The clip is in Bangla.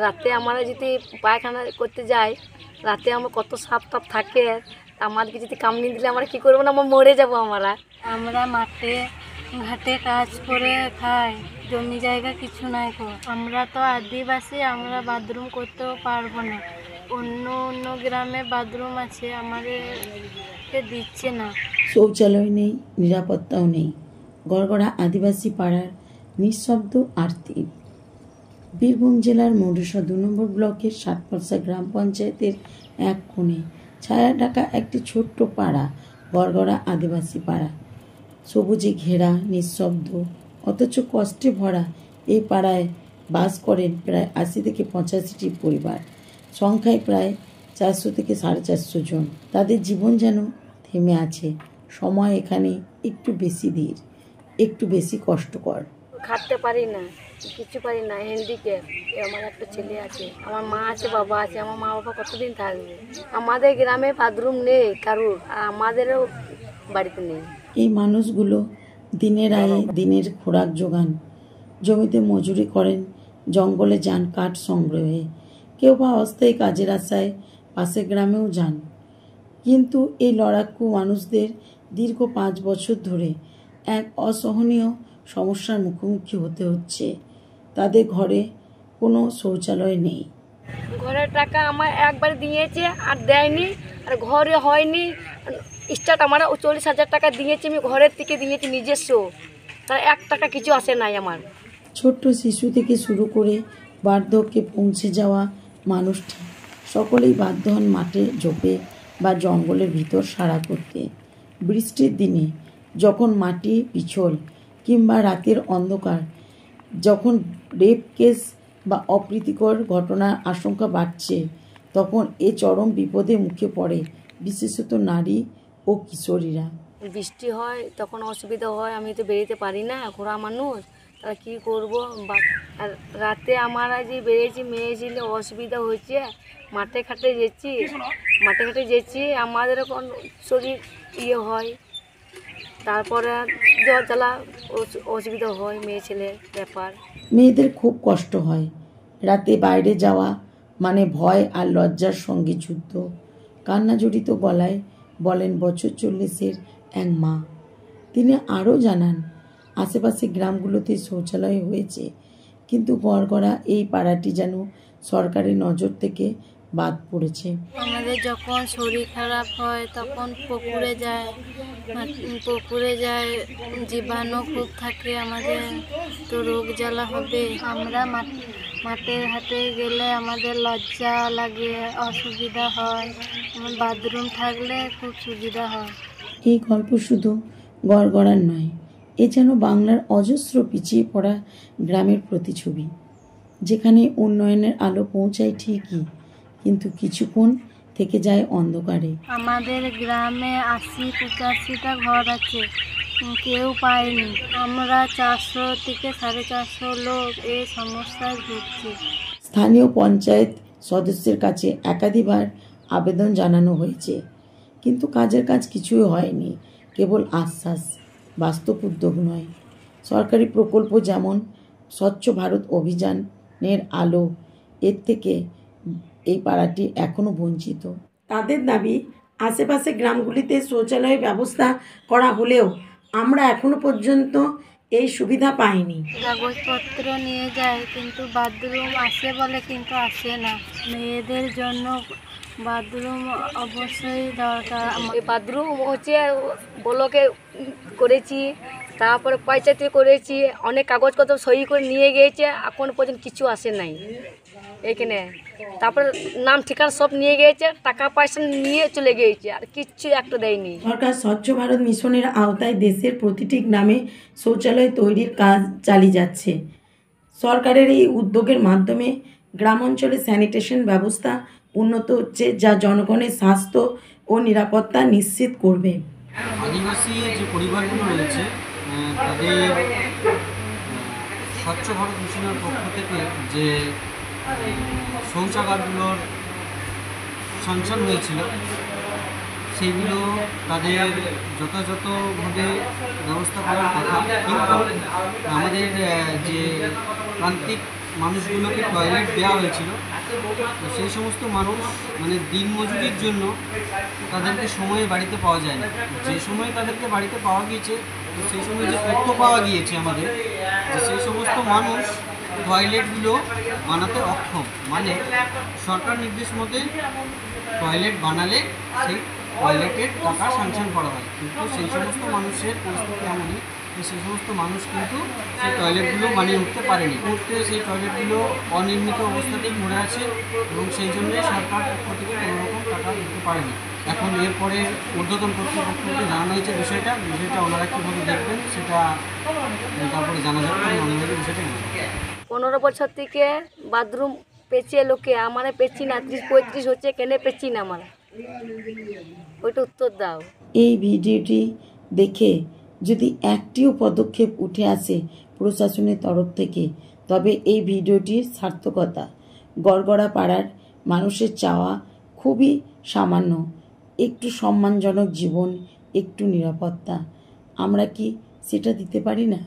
রাতে আমরা যদি পায়খানা করতে যাই, রাতে আমার কত সাপ টাপ থাকে, আমাদেরকে যদি কামড়ে দিলে আমরা কি করবো না, আমরা মরে যাবো। আমরা মাঠে ঘাটে কাজ করে খাই, জমি জায়গা কিছু নাই তো। আমরা তো আদিবাসী, আমরা বাথরুম করতেও পারবো না। অন্য অন্য গ্রামে বাথরুম আছে, আমাদেরকে দিচ্ছে না। শৌচালয় নেই, নিরাপত্তাও নেই। গড়গড়া আদিবাসী পাড়ার নিঃশব্দ আরতি। বীরভূম জেলার মৌরসা 2 নম্বর ব্লকের সাতপরসা গ্রাম পঞ্চায়েতের এক কোণে ছায়া ঢাকা একটি ছোট্ট পাড়া, গড়গড়া আদিবাসী পাড়া। সবুজে ঘেরা, নিঃশব্দ, অথচ কষ্টে ভরা এই পাড়ায় বাস করেন প্রায় 80 থেকে 85টি পরিবার, সংখ্যায় প্রায় 400 থেকে 450 জন। তাদের জীবন যেন থেমে আছে। সময় এখানে একটু বেশি ধীর, একটু বেশি কষ্টকর। খাটতে পারি না, কিছু পারি না, হ্যান্ডিক্যাপ। আমার একটা ছেলে আছে, আমার মা আছে, বাবা আছে। আমার মা বাবা কতদিন থাকবে? আমাদের গ্রামে বাথরুম নেই কারুর, আর আমাদেরও বাড়িতে নেই। এই মানুষগুলো দিনের আয়ে দিনের খোরাক জোগান। জমিতে মজুরি করেন, জঙ্গলে যান কাঠ সংগ্রহে, কেউ বা অস্থায়ী কাজের আশায় পাশের গ্রামেও যান। কিন্তু এই লড়াকু মানুষদের দীর্ঘ 5 বছর ধরে এক অসহনীয় সমস্যার মুখোমুখি হতে হচ্ছে। তাদের ঘরে কোনো শৌচালয় নেই। ঘরের টাকা আমার একবার দিয়েছে আর দেয়নি, আর ঘরে হয়নি। স্টার্ট আমার 40,000 টাকা দিয়েছি, আমি ঘরের থেকে দিয়েছি নিজস্ব, তার 1 টাকা কিছু আসে নাই আমার। ছোট্ট শিশু থেকে শুরু করে বার্ধক্যে পৌঁছে যাওয়া মানুষটি সকলেই বাধ্য হন মাঠে ঝোপে বা জঙ্গলের ভিতর সাড়া করতে। বৃষ্টির দিনে যখন মাটি পিছল কিংবা রাতের অন্ধকার, যখন রেপ কেস বা অপ্রীতিকর ঘটনার আশঙ্কা বাড়ছে, তখন এ চরম বিপদে মুখে পড়ে বিশেষত নারী ও কিশোরীরা। বৃষ্টি হয় তখন অসুবিধা হয়, আমি তো বেরোতে পারি না, ঘোড়া মানুষ, তারা কী করবো। আর রাতে আমরা যে বেরিয়েছি, মেয়ে ছিল, অসুবিধা হয়েছে। মাঠে ঘাটে যেছি, আমাদের এখন শরীর হয়, তারপরে জ্বর জ্বালা অসুবিধা হয়, মেয়ে ছেলের ব্যাপার। মেয়েদের খুব কষ্ট হয়। রাতে বাইরে যাওয়া মানে ভয় আর লজ্জার সঙ্গে যুদ্ধ। কান্না জড়িত গলায় বলেন বছর 40-এর এক মা। তিনি আরও জানান, আশেপাশে গ্রামগুলোতে শৌচালয় হয়েছে, কিন্তু গড়গড়া এই পাড়াটি যেন সরকারি নজর থেকে বাদ পড়েছে। আমাদের যখন শরীর খারাপ হয় তখন পুকুরে যায়, জীবাণু খুব থাকে, আমাদের তো রোগ জ্বালা হবে। আমরা মাঠে ঘাটে গেলে আমাদের লজ্জা লাগে, অসুবিধা হয়। বাথরুম থাকলে খুব সুবিধা হয়। এই গল্প শুধু গড়গড়ার নয়, এ যেন বাংলার অজস্র পিছিয়ে পড়া গ্রামের প্রতিছবি, যেখানে উন্নয়নের আলো পৌঁছায় ঠিকই, কিন্তু কিছুক্ষণ থেকে যায় অন্ধকারে। আমাদের গ্রামে 80-85টা ঘর আছে, কেউ পায়নি। আমরা 400 থেকে 450 লোক এই সমস্যায় ভুগছি। স্থানীয় পঞ্চায়েত সদস্যের কাছে একাধিকবার আবেদন জানানো হয়েছে, কিন্তু কাজের কাজ কিছুই হয়নি, কেবল আশ্বাস, বাস্তব উদ্যোগ নয়। সরকারি প্রকল্প যেমন স্বচ্ছ ভারত অভিযানের আলো, এর থেকে এই পাড়াটি এখনও বঞ্চিত। তাদের দাবি, আশেপাশে গ্রামগুলিতে শৌচালয়ের ব্যবস্থা করা হলেও আমরা এখনো পর্যন্ত এই সুবিধা পাইনি। কাগজপত্র নিয়ে যায়, কিন্তু বাথরুম আসে বলে, কিন্তু আসে না। মেয়েদের জন্য বাথরুম অবশ্যই দরকার। বাথরুম হচ্ছে ব্লকে করেছি, তারপরে পঞ্চায়েতে করেছি, অনেক কাগজপত্র সই করে নিয়ে গিয়েছে, এখন পর্যন্ত কিছু আসে নাই এখানে। তারপরে নাম ঠিকানা সব নিয়ে গিয়েছে, টাকা পয়সা নিয়ে চলে গিয়েছে, আর কিচ্ছু একটা দেয়নি। সরকার স্বচ্ছ ভারত মিশনের আওতায় দেশের প্রতিটি গ্রামে শৌচালয় তৈরির কাজ চালিয়ে যাচ্ছে। সরকারের এই উদ্যোগের মাধ্যমে গ্রাম অঞ্চলে স্যানিটেশন ব্যবস্থা উন্নত হচ্ছে, যা জনগণের স্বাস্থ্য ও নিরাপত্তা নিশ্চিত করবে। আদিবাসী যে পরিবারগুলো রয়েছে তাদের স্বচ্ছ ভারত মিশনের পক্ষ থেকে যে শৌচাগারগুলোর স্যাংশন হয়েছিল, সেইগুলো তাদের যথাযথভাবে ব্যবস্থা করার কথা, কিন্তু আমাদের যে প্রান্তিক মানুষগুলোকে টয়লেট দেওয়া হয়েছিল, তো সেই সমস্ত মানুষ মানে দিনমজুরির জন্য তাদেরকে সময়ে বাড়িতে পাওয়া যায় না। যে সময়ে তাদেরকে বাড়িতে পাওয়া গিয়েছে, তো সেই সময় যে তথ্য পাওয়া গিয়েছে আমাদের, যে সেই সমস্ত মানুষ টয়লেটগুলো বানাতে অক্ষম, মানে সরকার নির্দেশ মতে টয়লেট বানালে সেই টয়লেটের টাকা স্যাংশন করা হয়, কিন্তু সেই সমস্ত মানুষের পরিস্থিতি এমনই যে সেই সমস্ত মানুষ কিন্তু সেই টয়লেটগুলো বানিয়ে উঠতে পারেনি। মুহূর্তে সেই টয়লেটগুলো অনির্মিত অবস্থাতেই পড়ে আছে এবং সেই জন্যই সরকার পক্ষ থেকে কোনোরকম টাকা দিতে পারেনি। এখন এরপরে ঊর্ধ্বতন কর্তৃপক্ষকে জানানো হয়েছে বিষয়টা ওনারা কীভাবে দেখবেন সেটা তারপরে জানা যাবে, ওনাদের বিষয়টা জানা যাবে। 15 বছর থেকে বাথরুম পেঁচে লোকে, আমার পেঁচি না, 30-35 হচ্ছে, কেন পেঁচি না আমার, ওইটা উত্তর দাও। এই ভিডিওটি দেখে যদি একটিও পদক্ষেপ উঠে আসে প্রশাসনের তরফ থেকে, তবে এই ভিডিওটির সার্থকতা। গড়গড়া পাড়ার মানুষের চাওয়া খুবই সামান্য, একটু সম্মানজনক জীবন, একটু নিরাপত্তা। আমরা কি সেটা দিতে পারি না?